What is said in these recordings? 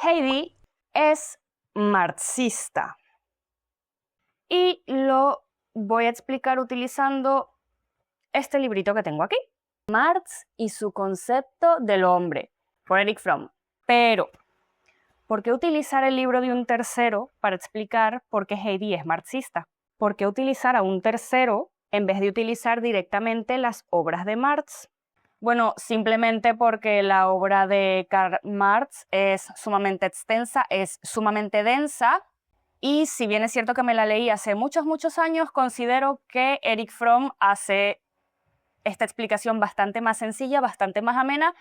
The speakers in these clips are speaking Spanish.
Heidi es marxista y lo voy a explicar utilizando este librito que tengo aquí. Marx y su concepto del hombre, por Erich Fromm. Pero, ¿por qué utilizar el libro de un tercero para explicar por qué Heidi es marxista? ¿Por qué utilizar a un tercero en vez de utilizar directamente las obras de Marx? Bueno, simplemente porque la obra de Karl Marx es sumamente extensa, es sumamente densa, y si bien es cierto que me la leí hace muchos años, considero que Erich Fromm hace esta explicación bastante más sencilla, bastante más amena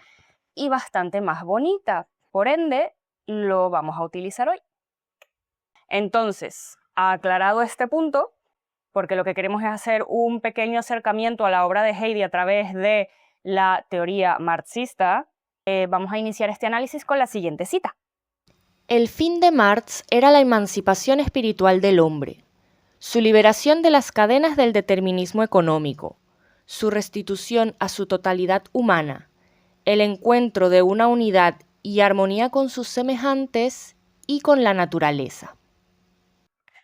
y bastante más bonita. Por ende, lo vamos a utilizar hoy. Entonces, aclarado este punto, porque lo que queremos es hacer un pequeño acercamiento a la obra de Heidi a través de la teoría marxista, vamos a iniciar este análisis con la siguiente cita. El fin de Marx era la emancipación espiritual del hombre, su liberación de las cadenas del determinismo económico, su restitución a su totalidad humana, el encuentro de una unidad y armonía con sus semejantes y con la naturaleza.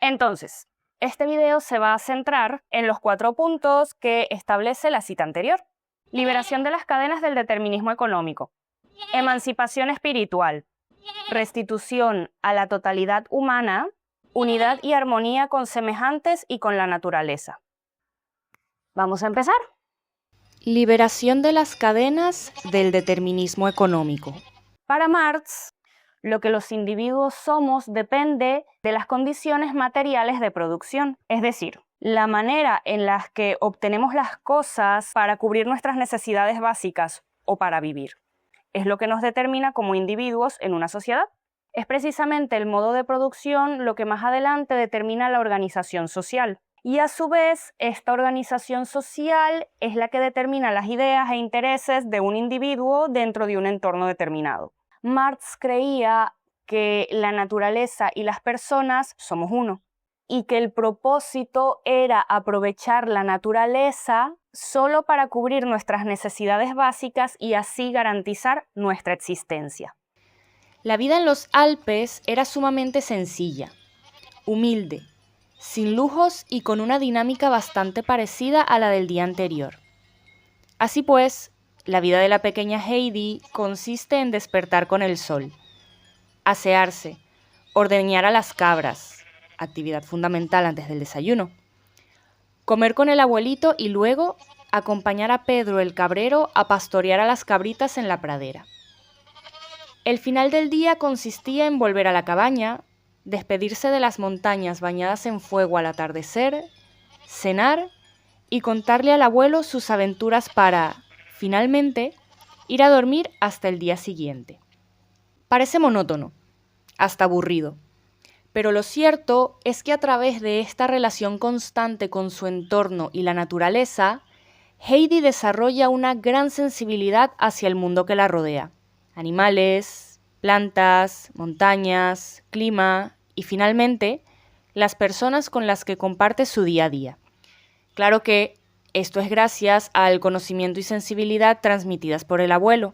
Entonces, este video se va a centrar en los 4 puntos que establece la cita anterior. Liberación de las cadenas del determinismo económico, emancipación espiritual, restitución a la totalidad humana, unidad y armonía con semejantes y con la naturaleza. Vamos a empezar. Liberación de las cadenas del determinismo económico. Para Marx, lo que los individuos somos depende de las condiciones materiales de producción, es decir, la manera en la que obtenemos las cosas para cubrir nuestras necesidades básicas o para vivir. Es lo que nos determina como individuos en una sociedad. Es precisamente el modo de producción lo que más adelante determina la organización social. Y a su vez, esta organización social es la que determina las ideas e intereses de un individuo dentro de un entorno determinado. Marx creía que la naturaleza y las personas somos uno, y que el propósito era aprovechar la naturaleza solo para cubrir nuestras necesidades básicas y así garantizar nuestra existencia. La vida en los Alpes era sumamente sencilla, humilde, sin lujos y con una dinámica bastante parecida a la del día anterior. Así pues, la vida de la pequeña Heidi consiste en despertar con el sol, asearse, ordeñar a las cabras, actividad fundamental antes del desayuno, comer con el abuelito y luego acompañar a Pedro el cabrero a pastorear a las cabritas en la pradera. El final del día consistía en volver a la cabaña, despedirse de las montañas bañadas en fuego al atardecer, cenar y contarle al abuelo sus aventuras para, finalmente, ir a dormir hasta el día siguiente. Parece monótono, hasta aburrido, pero lo cierto es que a través de esta relación constante con su entorno y la naturaleza, Heidi desarrolla una gran sensibilidad hacia el mundo que la rodea. Animales, plantas, montañas, clima y finalmente las personas con las que comparte su día a día. Claro que esto es gracias al conocimiento y sensibilidad transmitidas por el abuelo,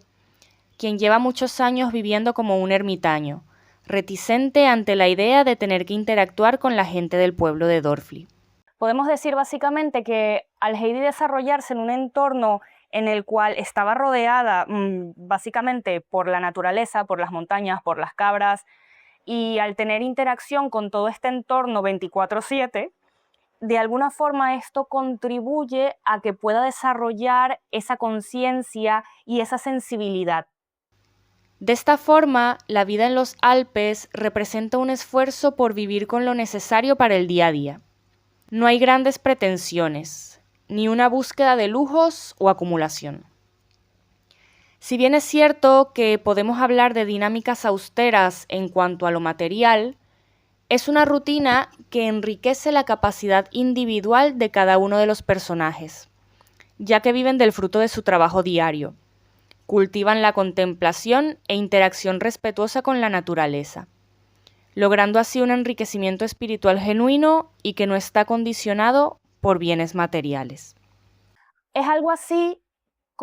quien lleva muchos años viviendo como un ermitaño, reticente ante la idea de tener que interactuar con la gente del pueblo de Dorfli. Podemos decir básicamente que al Heidi desarrollarse en un entorno en el cual estaba rodeada básicamente por la naturaleza, por las montañas, por las cabras, y al tener interacción con todo este entorno 24/7, de alguna forma esto contribuye a que pueda desarrollar esa conciencia y esa sensibilidad. De esta forma, la vida en los Alpes representa un esfuerzo por vivir con lo necesario para el día a día. No hay grandes pretensiones, ni una búsqueda de lujos o acumulación. Si bien es cierto que podemos hablar de dinámicas austeras en cuanto a lo material, es una rutina que enriquece la capacidad individual de cada uno de los personajes, ya que viven del fruto de su trabajo diario, cultivan la contemplación e interacción respetuosa con la naturaleza, logrando así un enriquecimiento espiritual genuino y que no está condicionado por bienes materiales. Es algo así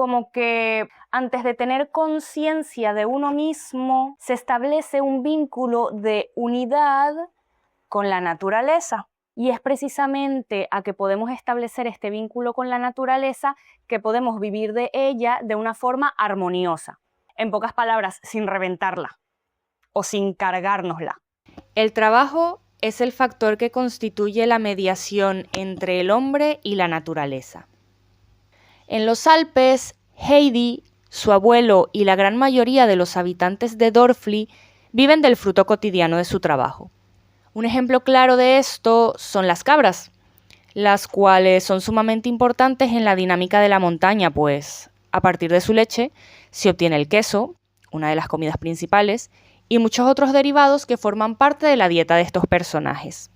como que antes de tener conciencia de uno mismo, se establece un vínculo de unidad con la naturaleza. Y es precisamente a que podemos establecer este vínculo con la naturaleza que podemos vivir de ella de una forma armoniosa. En pocas palabras, sin reventarla o sin cargárnosla. El trabajo es el factor que constituye la mediación entre el hombre y la naturaleza. En los Alpes, Heidi, su abuelo y la gran mayoría de los habitantes de Dorfli viven del fruto cotidiano de su trabajo. Un ejemplo claro de esto son las cabras, las cuales son sumamente importantes en la dinámica de la montaña, pues a partir de su leche se obtiene el queso, una de las comidas principales, y muchos otros derivados que forman parte de la dieta de estos personajes.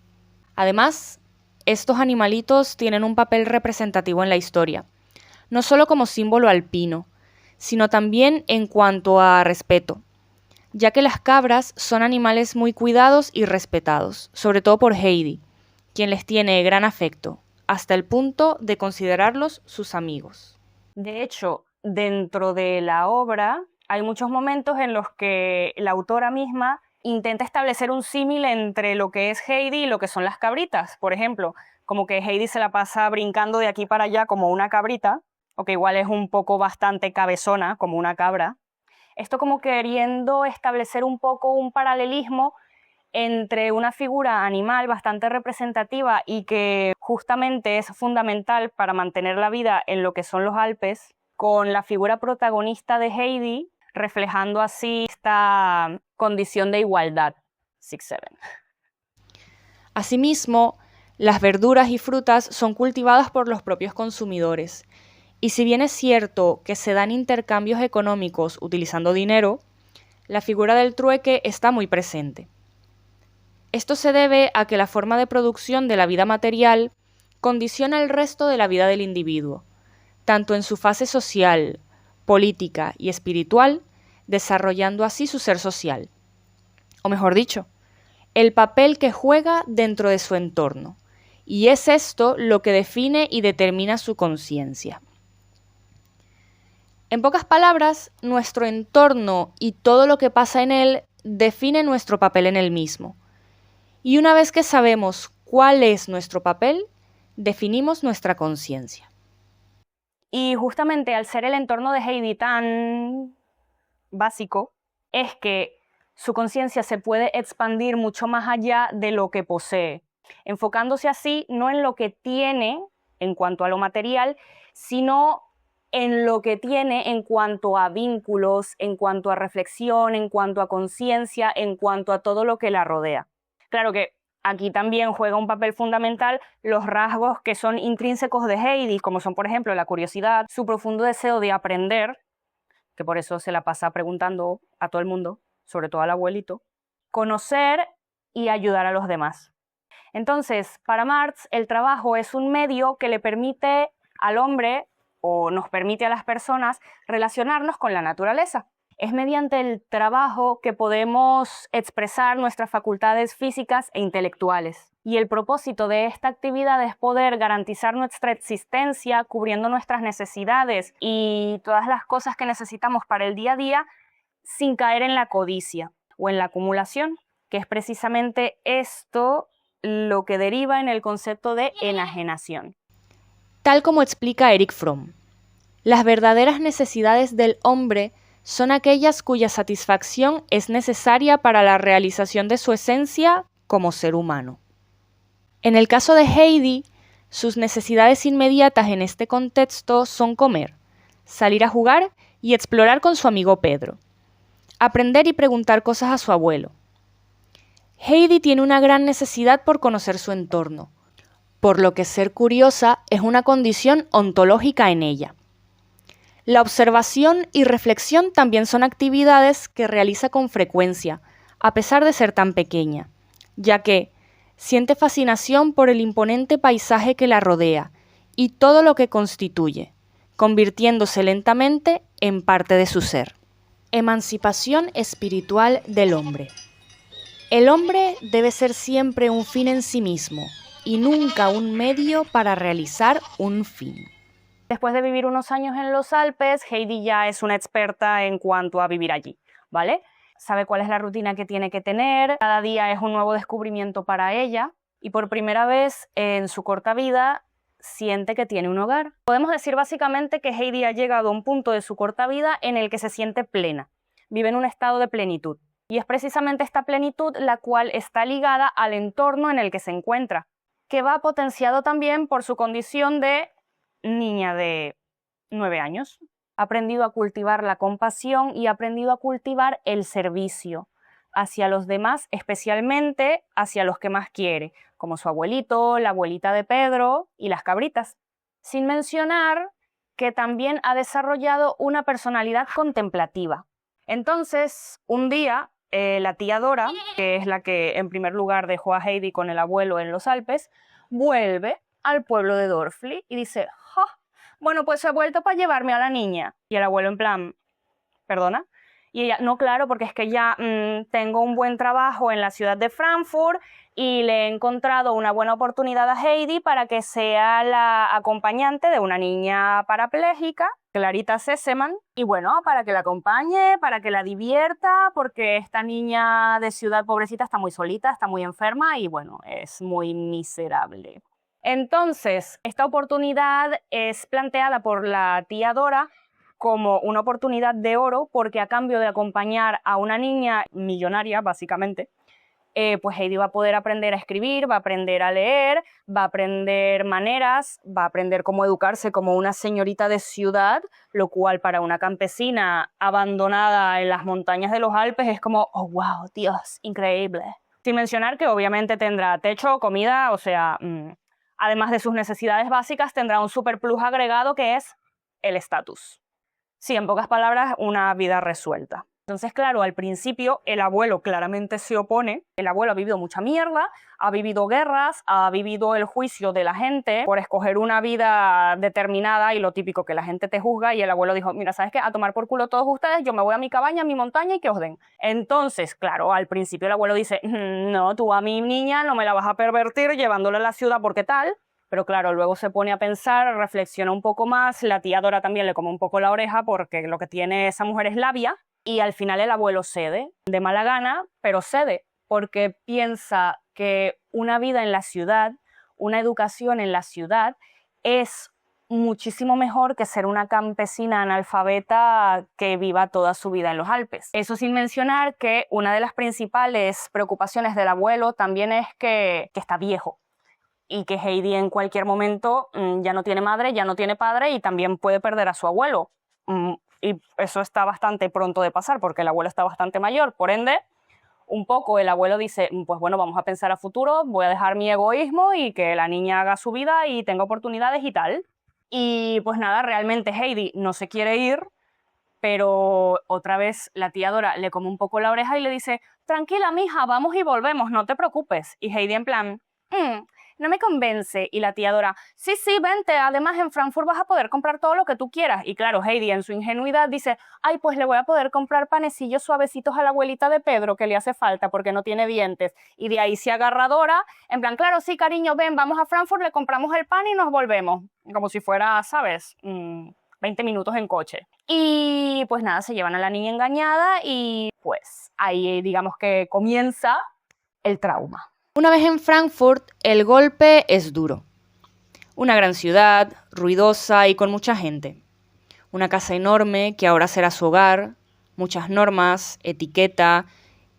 Además, estos animalitos tienen un papel representativo en la historia, no solo como símbolo alpino, sino también en cuanto a respeto, ya que las cabras son animales muy cuidados y respetados, sobre todo por Heidi, quien les tiene gran afecto, hasta el punto de considerarlos sus amigos. De hecho, dentro de la obra hay muchos momentos en los que la autora misma intenta establecer un símil entre lo que es Heidi y lo que son las cabritas. Por ejemplo, como que Heidi se la pasa brincando de aquí para allá como una cabrita, o que igual es un poco bastante cabezona como una cabra. Esto como queriendo establecer un poco un paralelismo entre una figura animal bastante representativa y que justamente es fundamental para mantener la vida en lo que son los Alpes, con la figura protagonista de Heidi, reflejando así esta condición de igualdad. 6-7. Asimismo, las verduras y frutas son cultivadas por los propios consumidores. Y si bien es cierto que se dan intercambios económicos utilizando dinero, la figura del trueque está muy presente. Esto se debe a que la forma de producción de la vida material condiciona el resto de la vida del individuo, tanto en su fase social, política y espiritual, desarrollando así su ser social. O mejor dicho, el papel que juega dentro de su entorno. Y es esto lo que define y determina su conciencia. En pocas palabras, nuestro entorno y todo lo que pasa en él define nuestro papel en él mismo. Y una vez que sabemos cuál es nuestro papel, definimos nuestra conciencia. Y justamente al ser el entorno de Heidi tan básico, es que su conciencia se puede expandir mucho más allá de lo que posee, enfocándose así no en lo que tiene en cuanto a lo material, sino en lo que tiene en cuanto a vínculos, en cuanto a reflexión, en cuanto a conciencia, en cuanto a todo lo que la rodea. Claro que aquí también juega un papel fundamental los rasgos que son intrínsecos de Heidi, como son, por ejemplo, la curiosidad, su profundo deseo de aprender, que por eso se la pasa preguntando a todo el mundo, sobre todo al abuelito, conocer y ayudar a los demás. Entonces, para Marx, el trabajo es un medio que le permite al hombre, o nos permite a las personas, relacionarnos con la naturaleza. Es mediante el trabajo que podemos expresar nuestras facultades físicas e intelectuales. Y el propósito de esta actividad es poder garantizar nuestra existencia, cubriendo nuestras necesidades y todas las cosas que necesitamos para el día a día, sin caer en la codicia o en la acumulación, que es precisamente esto lo que deriva en el concepto de enajenación. Tal como explica Erich Fromm, las verdaderas necesidades del hombre son aquellas cuya satisfacción es necesaria para la realización de su esencia como ser humano. En el caso de Heidi, sus necesidades inmediatas en este contexto son comer, salir a jugar y explorar con su amigo Pedro, aprender y preguntar cosas a su abuelo. Heidi tiene una gran necesidad por conocer su entorno, por lo que ser curiosa es una condición ontológica en ella. La observación y reflexión también son actividades que realiza con frecuencia, a pesar de ser tan pequeña, ya que siente fascinación por el imponente paisaje que la rodea y todo lo que constituye, convirtiéndose lentamente en parte de su ser. Emancipación espiritual del hombre. El hombre debe ser siempre un fin en sí mismo y nunca un medio para realizar un fin. Después de vivir unos años en los Alpes, Heidi ya es una experta en cuanto a vivir allí, ¿vale? Sabe cuál es la rutina que tiene que tener, cada día es un nuevo descubrimiento para ella y por primera vez en su corta vida siente que tiene un hogar. Podemos decir básicamente que Heidi ha llegado a un punto de su corta vida en el que se siente plena, vive en un estado de plenitud. Y es precisamente esta plenitud la cual está ligada al entorno en el que se encuentra, que va potenciado también por su condición de niña de 9 años. Ha aprendido a cultivar la compasión y ha aprendido a cultivar el servicio hacia los demás, especialmente hacia los que más quiere, como su abuelito, la abuelita de Pedro y las cabritas. Sin mencionar que también ha desarrollado una personalidad contemplativa. Entonces, un día, la tía Dora, que es la que en primer lugar dejó a Heidi con el abuelo en los Alpes, vuelve al pueblo de Dorfli y dice, ¡ja! Bueno, pues he vuelto para llevarme a la niña. Y el abuelo en plan, ¿perdona? Y ella, no, claro, porque es que ya tengo un buen trabajo en la ciudad de Frankfurt y le he encontrado una buena oportunidad a Heidi para que sea la acompañante de una niña parapléjica, Clarita Sesemann, y bueno, para que la acompañe, para que la divierta, porque esta niña de ciudad pobrecita está muy solita, está muy enferma y bueno, es muy miserable. Entonces, esta oportunidad es planteada por la tía Dora como una oportunidad de oro porque a cambio de acompañar a una niña millonaria, básicamente, pues Heidi va a poder aprender a escribir, va a aprender a leer, va a aprender maneras, va a aprender cómo educarse como una señorita de ciudad, lo cual para una campesina abandonada en las montañas de los Alpes es como, oh wow, Dios, increíble. Sin mencionar que obviamente tendrá techo, comida, o sea, además de sus necesidades básicas, tendrá un super plus agregado que es el estatus. Sí, en pocas palabras, una vida resuelta. Entonces, claro, al principio el abuelo claramente se opone. El abuelo ha vivido mucha mierda, ha vivido guerras, ha vivido el juicio de la gente por escoger una vida determinada y lo típico que la gente te juzga. Y el abuelo dijo, mira, ¿sabes qué? A tomar por culo todos ustedes, yo me voy a mi cabaña, a mi montaña y que os den. Entonces, claro, al principio el abuelo dice, no, tú a mi niña no me la vas a pervertir llevándola a la ciudad porque tal. Pero claro, luego se pone a pensar, reflexiona un poco más, la tía Dora también le come un poco la oreja porque lo que tiene esa mujer es labia y al final el abuelo cede, de mala gana, pero cede porque piensa que una vida en la ciudad, una educación en la ciudad es muchísimo mejor que ser una campesina analfabeta que viva toda su vida en los Alpes. Eso sin mencionar que una de las principales preocupaciones del abuelo también es que está viejo. Y que Heidi en cualquier momento ya no tiene madre, ya no tiene padre y también puede perder a su abuelo. Y eso está bastante pronto de pasar porque el abuelo está bastante mayor. Por ende, un poco el abuelo dice, pues bueno, vamos a pensar a futuro, voy a dejar mi egoísmo y que la niña haga su vida y tenga oportunidades y tal. Y pues nada, realmente Heidi no se quiere ir, pero otra vez la tía Dora le come un poco la oreja y le dice, tranquila mija, vamos y volvemos, no te preocupes. Y Heidi en plan, no me convence. Y la tía Dora, sí, vente, además en Frankfurt vas a poder comprar todo lo que tú quieras. Y claro, Heidi en su ingenuidad dice, ay, pues le voy a poder comprar panecillos suavecitos a la abuelita de Pedro que le hace falta porque no tiene dientes. Y de ahí se agarra Dora, en plan, claro, sí, cariño, ven, vamos a Frankfurt, le compramos el pan y nos volvemos. Como si fuera, ¿sabes? 20 minutos en coche. Y pues nada, se llevan a la niña engañada y pues ahí digamos que comienza el trauma. Una vez en Frankfurt, el golpe es duro. Una gran ciudad, ruidosa y con mucha gente. Una casa enorme que ahora será su hogar, muchas normas, etiqueta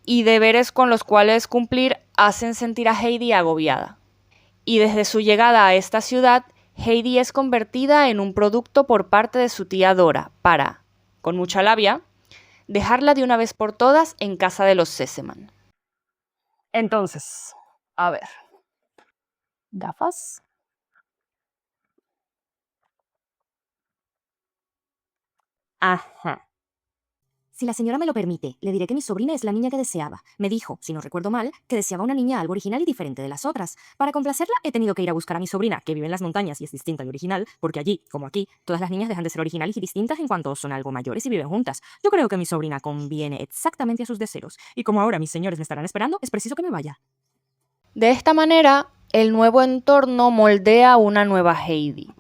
y deberes con los cuales cumplir hacen sentir a Heidi agobiada. Y desde su llegada a esta ciudad, Heidi es convertida en un producto por parte de su tía Dora para, con mucha labia, dejarla de una vez por todas en casa de los Sesemann. Entonces, a ver, gafas. Ajá. Si la señora me lo permite, le diré que mi sobrina es la niña que deseaba. Me dijo, si no recuerdo mal, que deseaba una niña algo original y diferente de las otras. Para complacerla, he tenido que ir a buscar a mi sobrina, que vive en las montañas y es distinta y original, porque allí, como aquí, todas las niñas dejan de ser originales y distintas en cuanto son algo mayores y viven juntas. Yo creo que mi sobrina conviene exactamente a sus deseos. Y como ahora mis señores me estarán esperando, es preciso que me vaya. De esta manera, el nuevo entorno moldea una nueva Heidi.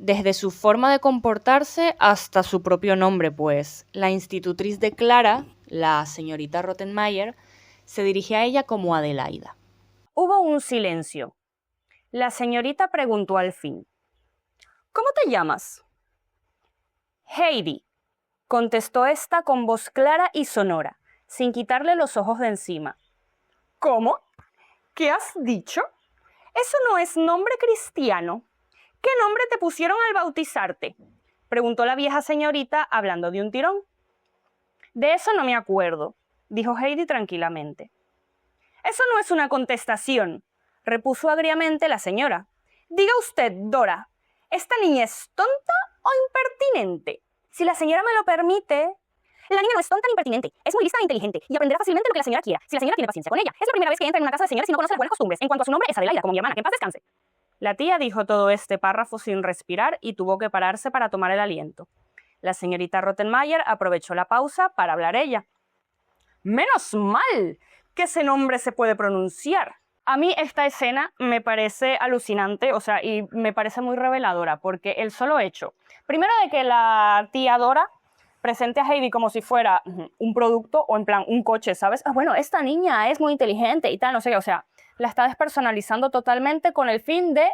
desde su forma de comportarse hasta su propio nombre, pues la institutriz de Clara, la señorita Rottenmeier, se dirige a ella como Adelaida. Hubo un silencio. La señorita preguntó al fin: ¿Cómo te llamas? Heidi, contestó esta con voz clara y sonora, sin quitarle los ojos de encima. ¿Cómo? ¿Qué has dicho? Eso no es nombre cristiano. ¿Qué nombre te pusieron al bautizarte? Preguntó la vieja señorita hablando de un tirón. De eso no me acuerdo, dijo Heidi tranquilamente. Eso no es una contestación, repuso agriamente la señora. Diga usted, Dora, ¿esta niña es tonta o impertinente? Si la señora me lo permite... La niña no es tonta ni impertinente, es muy lista e inteligente y aprenderá fácilmente lo que la señora quiera, si la señora tiene paciencia con ella. Es la primera vez que entra en una casa de señores y no conoce las buenas costumbres. En cuanto a su nombre, es Adelaida, como mi hermana, que en paz descanse. La tía dijo todo este párrafo sin respirar y tuvo que pararse para tomar el aliento. La señorita Rottenmeier aprovechó la pausa para hablar ella. ¡Menos mal que ese nombre se puede pronunciar! A mí esta escena me parece alucinante, y me parece muy reveladora, porque el solo hecho, primero de que la tía Dora presente a Heidi como si fuera un producto o en plan un coche, ¿sabes? Bueno, esta niña es muy inteligente y tal, no sé qué, la está despersonalizando totalmente con el fin de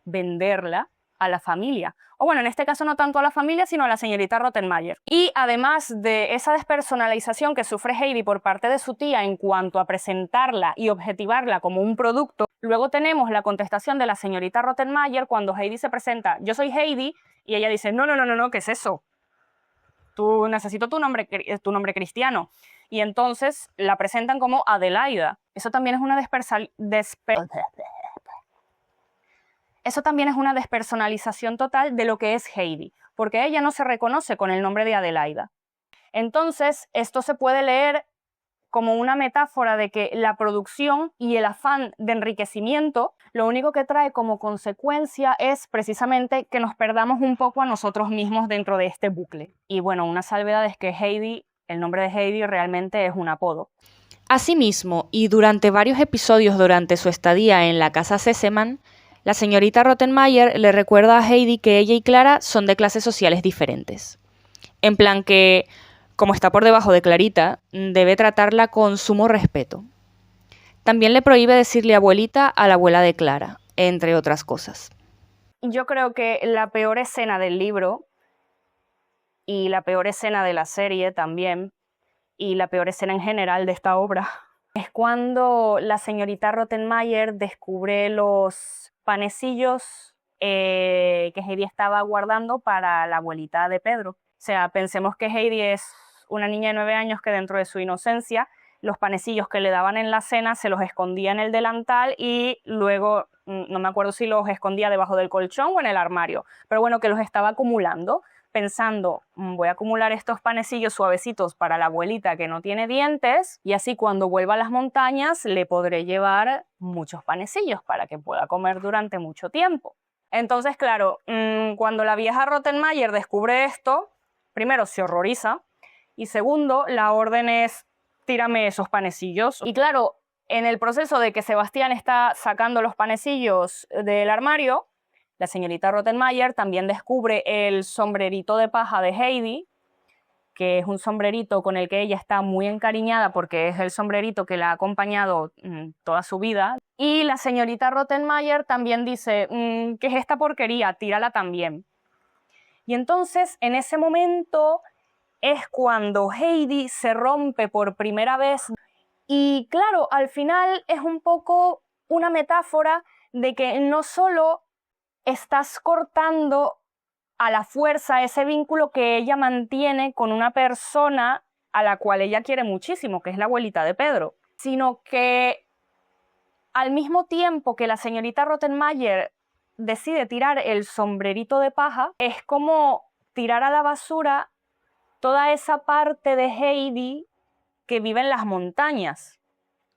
venderla a la familia. O bueno, en este caso no tanto a la familia, sino a la señorita Rottenmeier. Y además de esa despersonalización que sufre Heidi por parte de su tía en cuanto a presentarla y objetivarla como un producto, luego tenemos la contestación de la señorita Rottenmeier cuando Heidi se presenta, yo soy Heidi, y ella dice, no, ¿qué es eso? Tú necesito tu nombre cristiano. Y entonces la presentan como Adelaida. Eso también es una despersonalización total de lo que es Heidi, porque ella no se reconoce con el nombre de Adelaida. Entonces, esto se puede leer como una metáfora de que la producción y el afán de enriquecimiento lo único que trae como consecuencia es precisamente que nos perdamos un poco a nosotros mismos dentro de este bucle. Y bueno, una salvedad es que Heidi, el nombre de Heidi realmente es un apodo. Asimismo, y durante varios episodios durante su estadía en la casa Sesemann, la señorita Rottenmeier le recuerda a Heidi que ella y Clara son de clases sociales diferentes. En plan que, como está por debajo de Clarita, debe tratarla con sumo respeto. También le prohíbe decirle abuelita a la abuela de Clara, entre otras cosas. Yo creo que la peor escena del libro, y la peor escena de la serie también, y la peor escena en general de esta obra, es cuando la señorita Rottenmeier descubre los panecillos que Heidi estaba guardando para la abuelita de Pedro. O sea, pensemos que Heidi es una niña de 9 años que dentro de su inocencia, los panecillos que le daban en la cena se los escondía en el delantal y luego, no me acuerdo si los escondía debajo del colchón o en el armario, pero bueno, que los estaba acumulando, pensando, voy a acumular estos panecillos suavecitos para la abuelita que no tiene dientes y así cuando vuelva a las montañas le podré llevar muchos panecillos para que pueda comer durante mucho tiempo. Entonces, claro, cuando la vieja Rottenmeier descubre esto, primero se horroriza y segundo, la orden es tírame esos panecillos. Y claro, en el proceso de que Sebastián está sacando los panecillos del armario, la señorita Rottenmeier también descubre el sombrerito de paja de Heidi, que es un sombrerito con el que ella está muy encariñada porque es el sombrerito que la ha acompañado toda su vida. Y la señorita Rottenmeier también dice, ¿qué es esta porquería? Tírala también. Y entonces, en ese momento, es cuando Heidi se rompe por primera vez. Y claro, al final es un poco una metáfora de que no solo estás cortando a la fuerza ese vínculo que ella mantiene con una persona a la cual ella quiere muchísimo, que es la abuelita de Pedro, sino que al mismo tiempo que la señorita Rottenmeier decide tirar el sombrerito de paja, es como tirar a la basura toda esa parte de Heidi que vive en las montañas.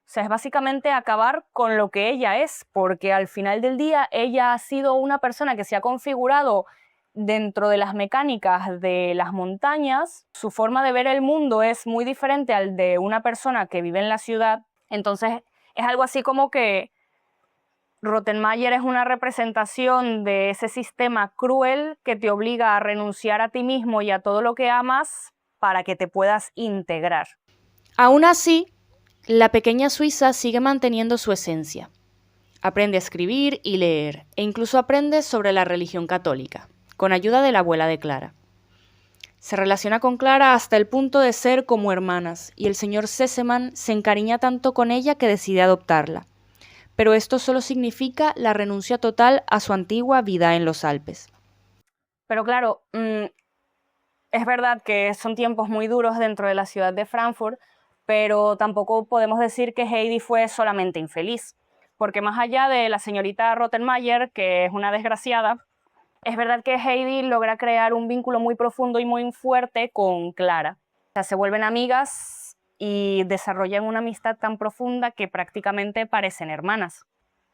O sea, es básicamente acabar con lo que ella es, porque al final del día ella ha sido una persona que se ha configurado dentro de las mecánicas de las montañas. Su forma de ver el mundo es muy diferente al de una persona que vive en la ciudad. Entonces es algo así como que Rottenmeier es una representación de ese sistema cruel que te obliga a renunciar a ti mismo y a todo lo que amas para que te puedas integrar. Aún así, la pequeña Suiza sigue manteniendo su esencia. Aprende a escribir y leer, e incluso aprende sobre la religión católica, con ayuda de la abuela de Clara. Se relaciona con Clara hasta el punto de ser como hermanas, y el señor Sesemann se encariña tanto con ella que decide adoptarla. Pero esto solo significa la renuncia total a su antigua vida en los Alpes. Pero claro, es verdad que son tiempos muy duros dentro de la ciudad de Frankfurt, pero tampoco podemos decir que Heidi fue solamente infeliz, porque más allá de la señorita Rottenmeier, que es una desgraciada, es verdad que Heidi logra crear un vínculo muy profundo y muy fuerte con Clara. O sea, se vuelven amigas y desarrollan una amistad tan profunda que prácticamente parecen hermanas.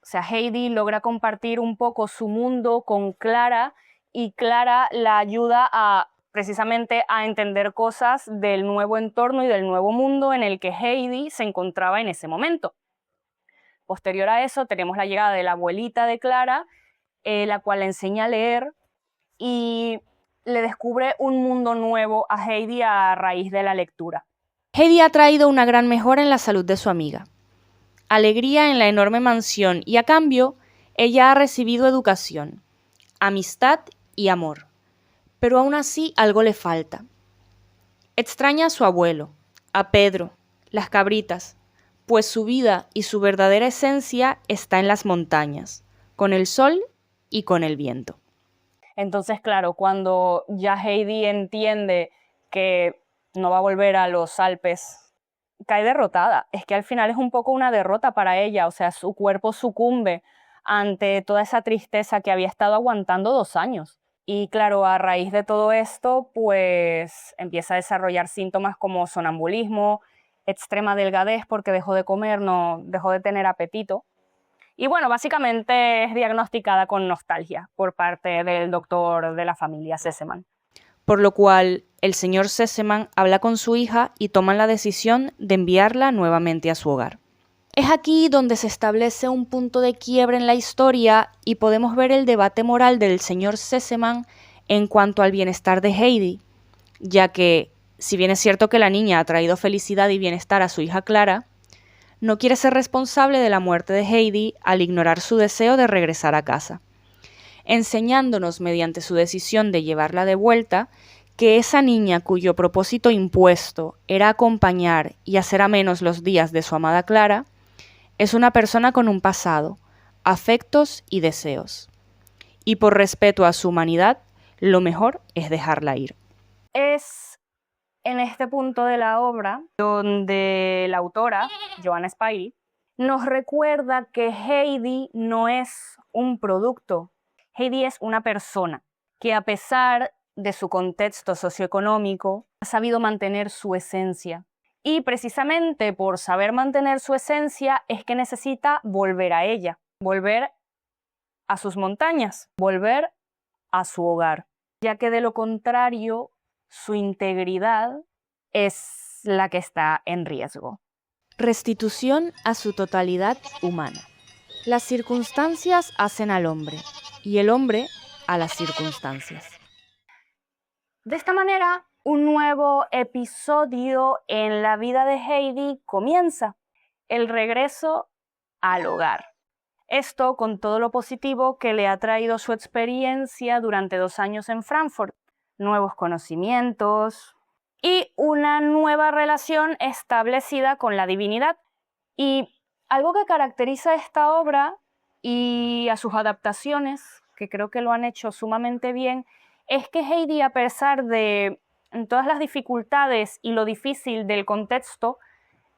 O sea, Heidi logra compartir un poco su mundo con Clara y Clara la ayuda precisamente a entender cosas del nuevo entorno y del nuevo mundo en el que Heidi se encontraba en ese momento. Posterior a eso tenemos la llegada de la abuelita de Clara, la cual le enseña a leer y le descubre un mundo nuevo a Heidi a raíz de la lectura. Heidi ha traído una gran mejora en la salud de su amiga, alegría en la enorme mansión y a cambio ella ha recibido educación, amistad y amor. Pero aún así algo le falta. Extraña a su abuelo, a Pedro, las cabritas, pues su vida y su verdadera esencia está en las montañas, con el sol y con el viento. Entonces, claro, cuando ya Heidi entiende que no va a volver a los Alpes, cae derrotada. Es que al final es un poco una derrota para ella, o sea, su cuerpo sucumbe ante toda esa tristeza que había estado aguantando 2 años. Y claro, a raíz de todo esto, pues empieza a desarrollar síntomas como sonambulismo, extrema delgadez porque dejó de comer, no dejó de tener apetito. Y bueno, básicamente es diagnosticada con nostalgia por parte del doctor de la familia Sesemann. Por lo cual, el señor Sesemann habla con su hija y toman la decisión de enviarla nuevamente a su hogar. Es aquí donde se establece un punto de quiebre en la historia y podemos ver el debate moral del señor Sesemann en cuanto al bienestar de Heidi, ya que, si bien es cierto que la niña ha traído felicidad y bienestar a su hija Clara, no quiere ser responsable de la muerte de Heidi al ignorar su deseo de regresar a casa, enseñándonos mediante su decisión de llevarla de vuelta que esa niña cuyo propósito impuesto era acompañar y hacer amenos los días de su amada Clara, es una persona con un pasado, afectos y deseos. Y por respeto a su humanidad, lo mejor es dejarla ir. Es en este punto de la obra donde la autora, Johanna Spyri, nos recuerda que Heidi no es un producto. Heidi es una persona que, a pesar de su contexto socioeconómico, ha sabido mantener su esencia. Y precisamente por saber mantener su esencia es que necesita volver a ella, volver a sus montañas, volver a su hogar, ya que de lo contrario su integridad es la que está en riesgo. Restitución a su totalidad humana. Las circunstancias hacen al hombre y el hombre a las circunstancias. De esta manera, un nuevo episodio en la vida de Heidi comienza, el regreso al hogar. Esto con todo lo positivo que le ha traído su experiencia durante 2 años en Frankfurt, nuevos conocimientos y una nueva relación establecida con la divinidad. Y algo que caracteriza a esta obra y a sus adaptaciones, que creo que lo han hecho sumamente bien, es que Heidi, a pesar de todas las dificultades y lo difícil del contexto,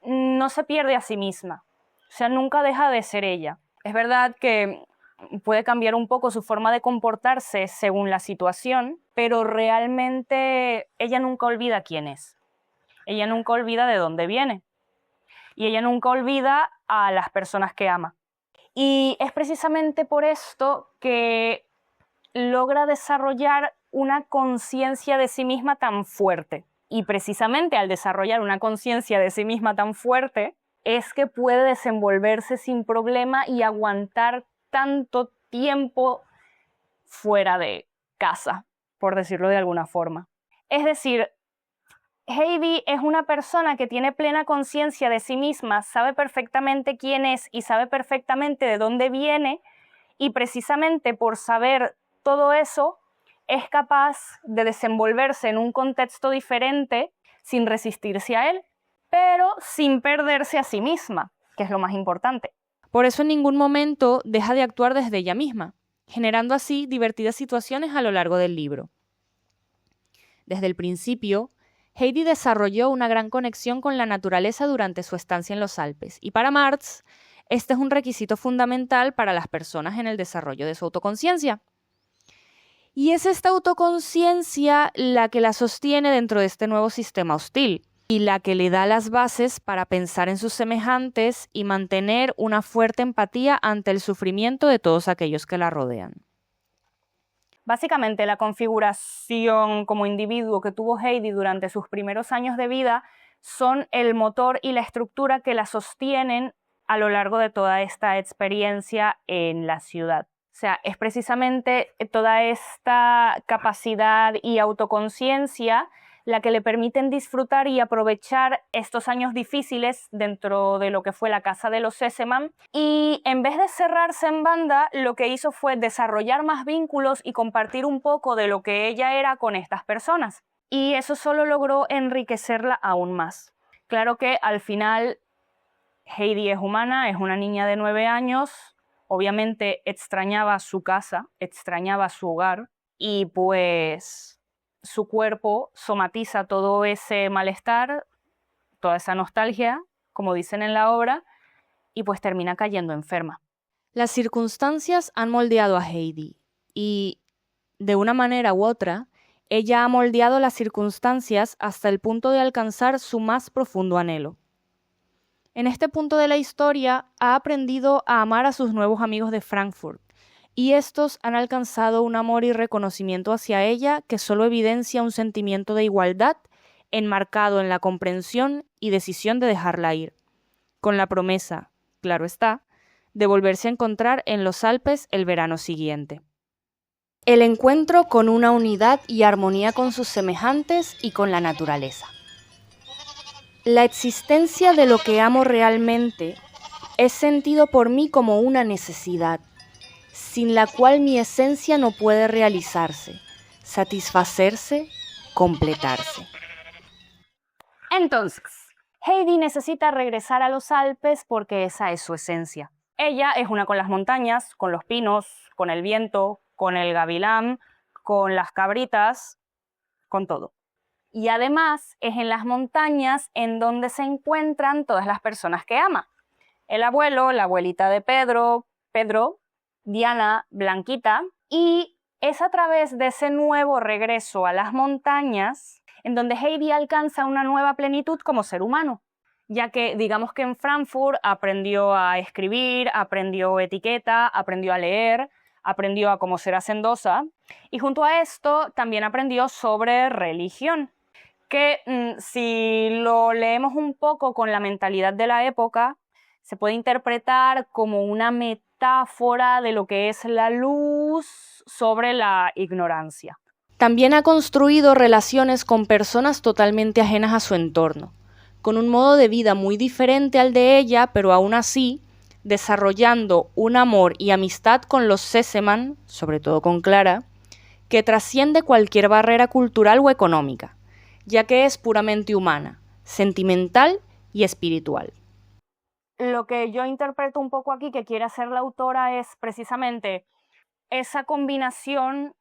no se pierde a sí misma. O sea, nunca deja de ser ella. Es verdad que puede cambiar un poco su forma de comportarse según la situación, pero realmente ella nunca olvida quién es. Ella nunca olvida de dónde viene. Y ella nunca olvida a las personas que ama. Y es precisamente por esto que logra desarrollar una conciencia de sí misma tan fuerte. Y precisamente al desarrollar una conciencia de sí misma tan fuerte, es que puede desenvolverse sin problema y aguantar tanto tiempo fuera de casa, por decirlo de alguna forma. Es decir, Heidi es una persona que tiene plena conciencia de sí misma, sabe perfectamente quién es y sabe perfectamente de dónde viene, y precisamente por saber todo eso es capaz de desenvolverse en un contexto diferente sin resistirse a él, pero sin perderse a sí misma, que es lo más importante. Por eso en ningún momento deja de actuar desde ella misma, generando así divertidas situaciones a lo largo del libro. Desde el principio, Heidi desarrolló una gran conexión con la naturaleza durante su estancia en los Alpes, y para Martz, este es un requisito fundamental para las personas en el desarrollo de su autoconciencia. Y es esta autoconciencia la que la sostiene dentro de este nuevo sistema hostil, y la que le da las bases para pensar en sus semejantes y mantener una fuerte empatía ante el sufrimiento de todos aquellos que la rodean. Básicamente, la configuración como individuo que tuvo Heidi durante sus primeros años de vida son el motor y la estructura que la sostienen a lo largo de toda esta experiencia en la ciudad. O sea, es precisamente toda esta capacidad y autoconciencia la que le permiten disfrutar y aprovechar estos años difíciles dentro de lo que fue la casa de los Sesemann, y en vez de cerrarse en banda, lo que hizo fue desarrollar más vínculos y compartir un poco de lo que ella era con estas personas. Y eso solo logró enriquecerla aún más. Claro que al final Heidi es humana, es una niña de 9 años, obviamente extrañaba su casa, extrañaba su hogar, y pues su cuerpo somatiza todo ese malestar, toda esa nostalgia, como dicen en la obra, y pues termina cayendo enferma. Las circunstancias han moldeado a Heidi y, de una manera u otra, ella ha moldeado las circunstancias hasta el punto de alcanzar su más profundo anhelo. En este punto de la historia ha aprendido a amar a sus nuevos amigos de Frankfurt, y estos han alcanzado un amor y reconocimiento hacia ella que solo evidencia un sentimiento de igualdad enmarcado en la comprensión y decisión de dejarla ir, con la promesa, claro está, de volverse a encontrar en los Alpes el verano siguiente. El encuentro con una unidad y armonía con sus semejantes y con la naturaleza. La existencia de lo que amo realmente es sentido por mí como una necesidad, sin la cual mi esencia no puede realizarse, satisfacerse, completarse. Entonces, Heidi necesita regresar a los Alpes porque esa es su esencia. Ella es una con las montañas, con los pinos, con el viento, con el gavilán, con las cabritas, con todo. Y además es en las montañas en donde se encuentran todas las personas que ama. El abuelo, la abuelita de Pedro, Diana, Blanquita, y es a través de ese nuevo regreso a las montañas en donde Heidi alcanza una nueva plenitud como ser humano, ya que digamos que en Frankfurt aprendió a escribir, aprendió etiqueta, aprendió a leer, aprendió a cómo ser hacendosa, y junto a esto también aprendió sobre religión, que si lo leemos un poco con la mentalidad de la época, se puede interpretar como una metáfora de lo que es la luz sobre la ignorancia. También ha construido relaciones con personas totalmente ajenas a su entorno, con un modo de vida muy diferente al de ella, pero aún así desarrollando un amor y amistad con los Sesemann, sobre todo con Clara, que trasciende cualquier barrera cultural o económica, ya que es puramente humana, sentimental y espiritual. Lo que yo interpreto un poco aquí que quiere hacer la autora es precisamente esa combinación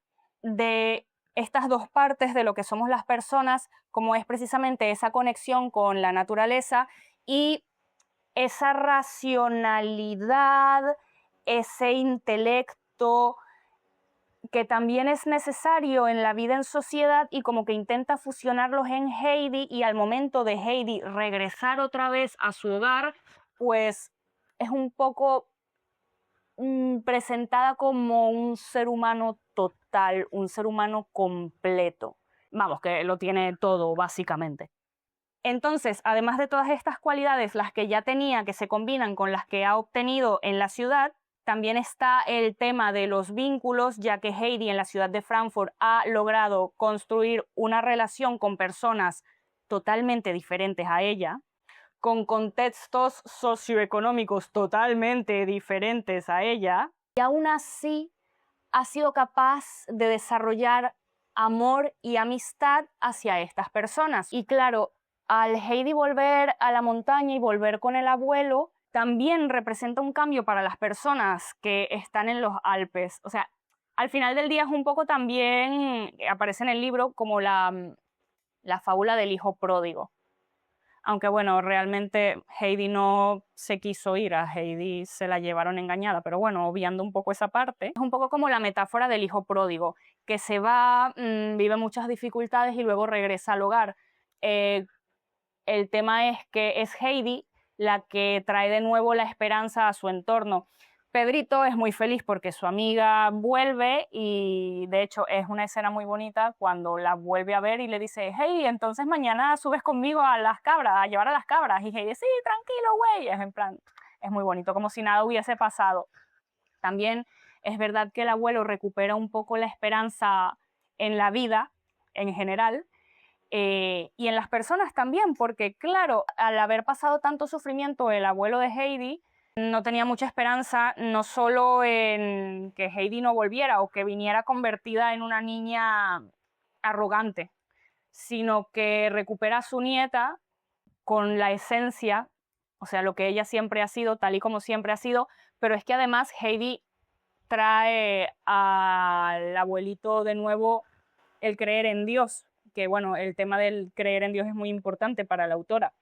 de estas dos partes de lo que somos las personas, como es precisamente esa conexión con la naturaleza y esa racionalidad, ese intelecto que también es necesario en la vida en sociedad, y como que intenta fusionarlos en Heidi, y al momento de Heidi regresar otra vez a su hogar, pues es un poco presentada como un ser humano total, un ser humano completo. Vamos, que lo tiene todo, básicamente. Entonces, además de todas estas cualidades, las que ya tenía, que se combinan con las que ha obtenido en la ciudad, También está el tema de los vínculos, ya que Heidi en la ciudad de Frankfurt ha logrado construir una relación con personas totalmente diferentes a ella, con contextos socioeconómicos totalmente diferentes a ella, y aún así ha sido capaz de desarrollar amor y amistad hacia estas personas. Y claro, al Heidi volver a la montaña y volver con el abuelo, también representa un cambio para las personas que están en los Alpes. O sea, al final del día es un poco también, aparece en el libro como la fábula del hijo pródigo. Aunque bueno, realmente Heidi no se quiso ir, a Heidi se la llevaron engañada, pero bueno, obviando un poco esa parte, es un poco como la metáfora del hijo pródigo, que se va, vive muchas dificultades y luego regresa al hogar. El tema es que es Heidi la que trae de nuevo la esperanza a su entorno. Pedrito es muy feliz porque su amiga vuelve y de hecho es una escena muy bonita cuando la vuelve a ver y le dice, hey, entonces mañana subes conmigo a las cabras, a llevar a las cabras. Y Heidi, sí, tranquilo, güey. Es en plan, es muy bonito, como si nada hubiese pasado. También es verdad que el abuelo recupera un poco la esperanza en la vida en general, y en las personas también, porque claro, al haber pasado tanto sufrimiento el abuelo de Heidi, no tenía mucha esperanza no solo en que Heidi no volviera o que viniera convertida en una niña arrogante, sino que recupera a su nieta con la esencia, o sea, lo que ella siempre ha sido, tal y como siempre ha sido, pero es que además Heidi trae al abuelito de nuevo el creer en Dios, que bueno, el tema del creer en Dios es muy importante para la autora.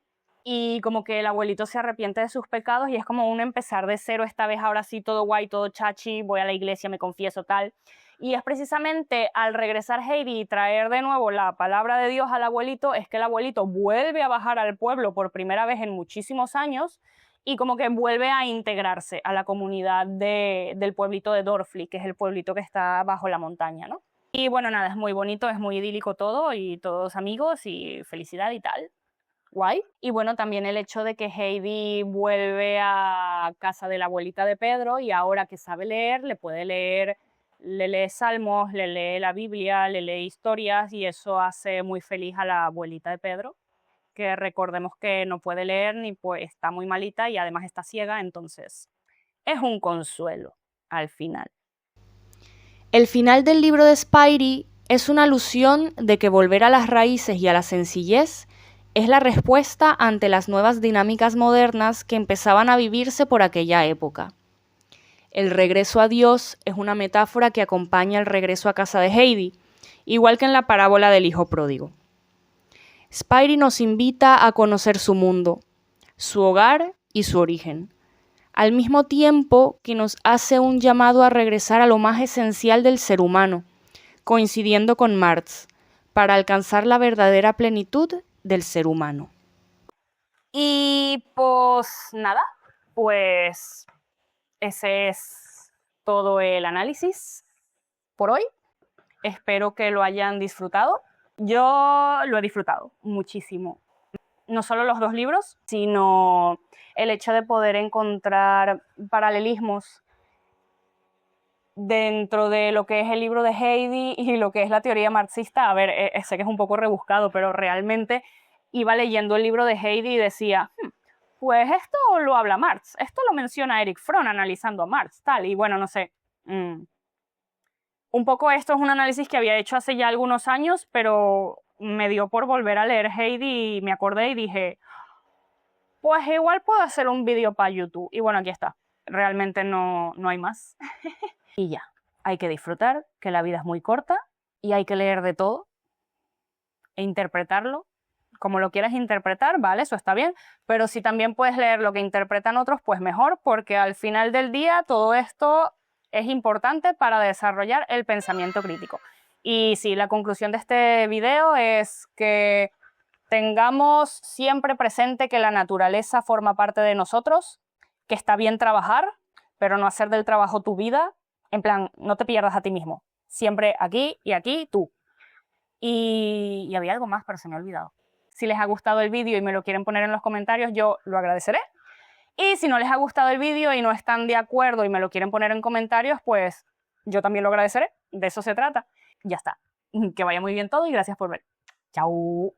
Y como que el abuelito se arrepiente de sus pecados y es como un empezar de cero, esta vez ahora sí todo guay, todo chachi, voy a la iglesia, me confieso, tal. Y es precisamente al regresar Heidi y traer de nuevo la palabra de Dios al abuelito, es que el abuelito vuelve a bajar al pueblo por primera vez en muchísimos años y como que vuelve a integrarse a la comunidad del pueblito de Dorfli, que es el pueblito que está bajo la montaña, ¿no? Y bueno, nada, es muy bonito, es muy idílico todo y todos amigos y felicidad y tal. Guay. Y bueno, también el hecho de que Heidi vuelve a casa de la abuelita de Pedro y ahora que sabe leer, le puede leer, le lee salmos, le lee la Biblia, le lee historias y eso hace muy feliz a la abuelita de Pedro, que recordemos que no puede leer ni pues está muy malita y además está ciega, entonces es un consuelo al final. El final del libro de Spidey es una alusión de que volver a las raíces y a la sencillez es la respuesta ante las nuevas dinámicas modernas que empezaban a vivirse por aquella época. El regreso a Dios es una metáfora que acompaña el regreso a casa de Heidi, igual que en la parábola del hijo pródigo. Spidey nos invita a conocer su mundo, su hogar y su origen, al mismo tiempo que nos hace un llamado a regresar a lo más esencial del ser humano, coincidiendo con Marx, para alcanzar la verdadera plenitud del ser humano. Y pues nada, pues ese es todo el análisis por hoy. Espero que lo hayan disfrutado. Yo lo he disfrutado muchísimo. No solo los dos libros, sino el hecho de poder encontrar paralelismos dentro de lo que es el libro de Heidi y lo que es la teoría marxista. A ver, sé que es un poco rebuscado, pero realmente iba leyendo el libro de Heidi y decía, pues esto lo habla Marx, esto lo menciona Erich Fromm analizando a Marx, tal, y bueno, no sé. Un poco esto es un análisis que había hecho hace ya algunos años, pero me dio por volver a leer Heidi y me acordé y dije, pues igual puedo hacer un vídeo para YouTube. Y bueno, aquí está. Realmente no hay más. Y ya, hay que disfrutar, que la vida es muy corta y hay que leer de todo e interpretarlo como lo quieras interpretar, vale, eso está bien, pero si también puedes leer lo que interpretan otros, pues mejor, porque al final del día todo esto es importante para desarrollar el pensamiento crítico. Y sí, la conclusión de este video es que tengamos siempre presente que la naturaleza forma parte de nosotros, que está bien trabajar, pero no hacer del trabajo tu vida. En plan, no te pierdas a ti mismo. Siempre aquí y aquí, tú. Y había algo más, pero se me ha olvidado. Si les ha gustado el vídeo y me lo quieren poner en los comentarios, yo lo agradeceré. Y si no les ha gustado el vídeo y no están de acuerdo y me lo quieren poner en comentarios, pues yo también lo agradeceré. De eso se trata. Ya está. Que vaya muy bien todo y gracias por ver. Chao.